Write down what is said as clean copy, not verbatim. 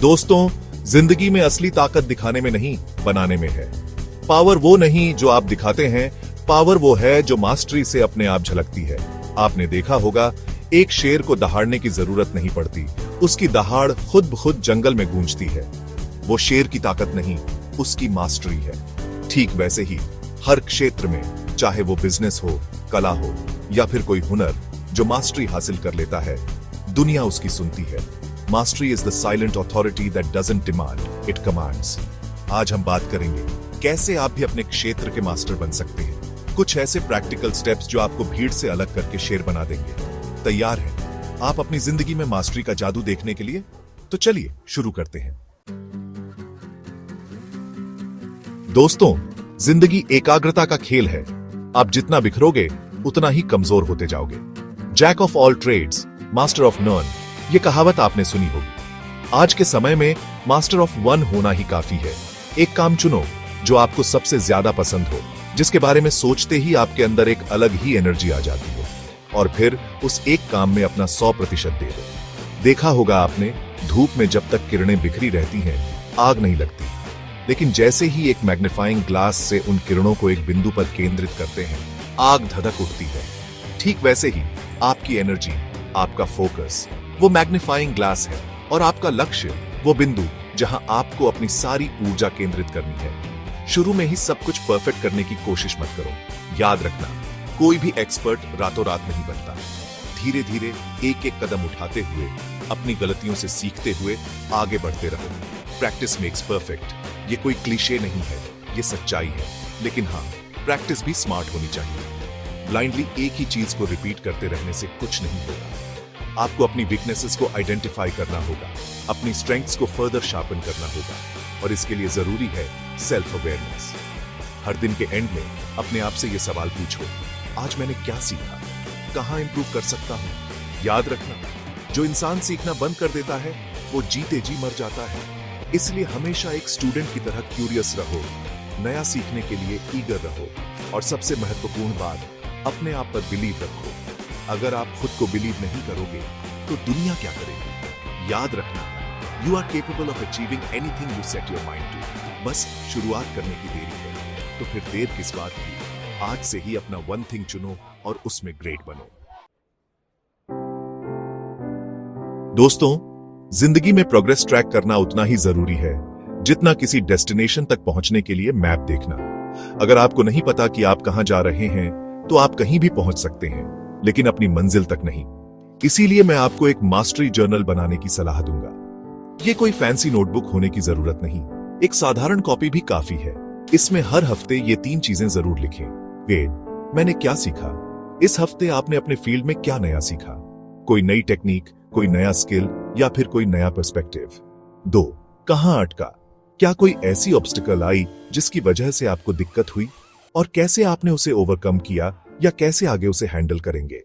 दोस्तों, जिंदगी में असली ताकत दिखाने में नहीं, बनाने में है। पावर वो नहीं जो आप दिखाते हैं, पावर वो है जो मास्टरी से अपने आप झलकती है। आपने देखा होगा, एक शेर को दहाड़ने की जरूरत नहीं पड़ती, उसकी दहाड़ खुद ब खुद जंगल में गूंजती है। वो शेर की ताकत नहीं, उसकी मास्टरी है। ठीक वैसे ही हर क्षेत्र में, चाहे वो बिजनेस हो, कला हो या फिर कोई हुनर, जो मास्टरी हासिल कर लेता है, दुनिया उसकी सुनती है। Mastery is the silent authority that doesn't demand, it commands. आज हम बात करेंगे कैसे आप भी अपने क्षेत्र के मास्टर बन सकते हैं। कुछ ऐसे प्रैक्टिकल स्टेप्स जो आपको भीड़ से अलग करके शेर बना देंगे। तैयार हैं आप अपनी जिंदगी में मास्टरी का जादू देखने के लिए? तो चलिए शुरू करते हैं। दोस्तों, जिंदगी एकाग्रता का खेल है। आप जितना बिखरोगे उतना ही कमजोर होते जाओगे। Jack of all trades, master of none, ये कहावत आपने सुनी होगी। आज के समय में मास्टर ऑफ वन होना ही काफी है। एक काम चुनो जो आपको सबसे ज्यादा पसंद हो, जिसके बारे में सोचते ही आपके अंदर एक अलग ही एनर्जी आ जाती हो, और फिर उस एक काम में अपना 100% दे दो। देखा होगा आपने, धूप में जब तक किरणें बिखरी रहती हैं, आग नहीं लगती, लेकिन जैसे ही एक मैग्नीफाइंग ग्लास से उन किरणों को एक बिंदु पर केंद्रित करते हैं, आग धधक उठती है। ठीक वैसे ही आपकी एनर्जी, आपका फोकस वो मैग्नीफाइंग ग्लास है, और आपका लक्ष्य वो बिंदु जहां आपको अपनी सारी ऊर्जा केंद्रित करनी है। शुरू में ही सब कुछ परफेक्ट करने की कोशिश मत करो। याद रखना, कोई भी एक्सपर्ट रातों रात नहीं बनता। धीरे धीरे एक एक कदम उठाते हुए, अपनी गलतियों से सीखते हुए आगे बढ़ते रहो। प्रैक्टिस मेक्स परफेक्ट, ये कोई क्लीशे नहीं है, ये सच्चाई है। लेकिन हाँ, प्रैक्टिस भी स्मार्ट होनी चाहिए। ब्लाइंडली एक ही चीज को रिपीट करते रहने से कुछ नहीं होगा। आपको अपनी वीकनेसेस को आइडेंटिफाई करना होगा, अपनी स्ट्रेंथ्स को फर्दर शार्पन करना होगा, और इसके लिए जरूरी है सेल्फ अवेयरनेस। हर दिन के एंड में अपने आप से ये सवाल पूछो, आज मैंने क्या सीखा, कहां इंप्रूव कर सकता हूं। याद रखना, जो इंसान सीखना बंद कर देता है, वो जीते जी मर जाता है। इसलिए हमेशा एक स्टूडेंट की तरह क्यूरियस रहो, नया सीखने के लिए ईगर रहो, और सबसे महत्वपूर्ण बात, अपने आप पर बिलीव रखो। अगर आप खुद को बिलीव नहीं करोगे तो दुनिया क्या करेगी। याद रखना, you are capable of achieving anything you set your mind to. बस शुरुआत करने की देरी है। तो फिर देर किस बात की, आज से ही अपना वन थिंग चुनो और उसमें ग्रेट बनो। दोस्तों, जिंदगी में प्रोग्रेस ट्रैक करना उतना ही जरूरी है जितना किसी डेस्टिनेशन तक पहुंचने के लिए मैप देखना। अगर आपको नहीं पता कि आप कहां जा रहे हैं, तो आप कहीं भी पहुंच सकते हैं, लेकिन अपनी मंजिल तक नहीं। इसीलिए मैं आपको एक मास्टरी जर्नल बनाने की सलाह दूंगा। ये कोई फैंसी नोटबुक होने की जरूरत नहीं, एक साधारण कॉपी भी काफी है। इसमें हर हफ्ते ये 3 चीजें जरूर लिखें। 1. मैंने क्या सीखा। इस हफ्ते आपने अपने फील्ड में क्या नया सीखा, कोई नई टेक्निक, कोई नया स्किल या फिर कोई नया पर्सपेक्टिव। 2. कहां अटका, क्या कोई ऐसी ऑब्स्टिकल आई जिसकी वजह से आपको दिक्कत हुई, और कैसे आपने उसे ओवरकम किया या कैसे आगे उसे हैंडल करेंगे।